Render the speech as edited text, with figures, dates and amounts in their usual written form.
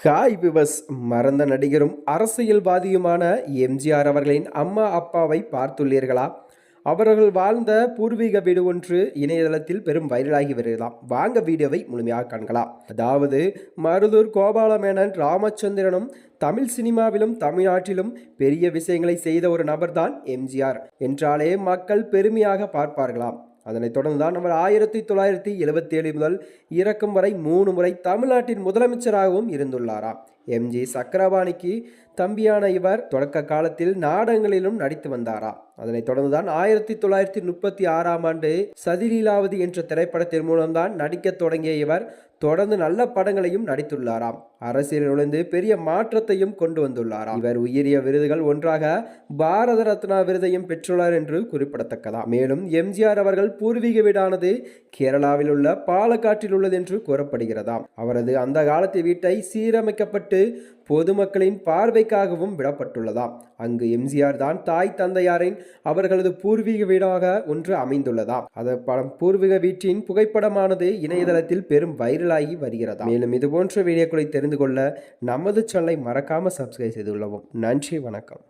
Hi விவஸ். மறந்த நடிகரும் அரசியல்வாதியுமான எம்ஜிஆர் அவர்களின் அம்மா அப்பாவை பார்த்துள்ளீர்களா? அவர்கள் வாழ்ந்த பூர்வீக வீடு ஒன்று இணையதளத்தில் பெரும் வைரலாகி வருகிறதாம். வாங்க வீடியோவை முழுமையாக காண்கலாம். அதாவது மருதூர் கோபாலமேனன் ராமச்சந்திரனும் தமிழ் சினிமாவிலும் தமிழ்நாட்டிலும் பெரிய விஷயங்களை செய்த ஒரு நபர்தான் எம்ஜிஆர் என்றாலே மக்கள் பெருமையாக பார்ப்பார்களாம். அதனைத் தொடர்ந்துதான் அவர் 1977 முதல் இறக்கும் வரை 3 முறை தமிழ்நாட்டின் முதலமைச்சராகவும் இருந்துள்ளாராம். எம்ஜி சக்கரபாணிக்கு தம்பியான இவர் தொடக்க காலத்தில் நாடகங்களிலும் நடித்து வந்தாராம். அதனைத் தொடர்ந்துதான் 1936 ஆண்டு சதிலீலாவதி என்ற திரைப்படத்தின் மூலம்தான் நடிக்க தொடங்கிய இவர் தொடர்ந்து நல்ல படங்களையும் நடித்துள்ளாராம். அரசியல் நுழைந்து பெரிய மாற்றத்தையும் கொண்டு வந்துள்ளாராம். இவர் உயரிய விருதுகள் ஒன்றாக பாரத ரத்னா விருதையும் பெற்றுள்ளார் என்று குறிப்பிடத்தக்கதாம். மேலும் எம்ஜிஆர் அவர்கள் பூர்வீக வீடானது கேரளாவில் உள்ள பாலக்காட்டில் உள்ளது என்று கூறப்படுகிறதாம். அவரது அந்த காலத்து வீட்டை சீரமைக்கப்பட்டு பொதுமக்களின் பார்வைக்காகவும் விடப்பட்டுள்ளதாம். அங்கு எம்ஜிஆர் தான் தாய் தந்தையாரின் அவர்களது பூர்வீக வீடாக ஒன்று அமைந்துள்ளதாம். அந்த படம் பூர்வீக வீட்டின் புகைப்படமானது இணையதளத்தில் பெரும் வைரலாகி வருகிறதா. மேலும் இது போன்ற வீடியோக்களை தெரிந்து கொள்ள நமது சேனலை மறக்காம சப்ஸ்கிரைப் செய்து கொள்ளவும். நன்றி, வணக்கம்.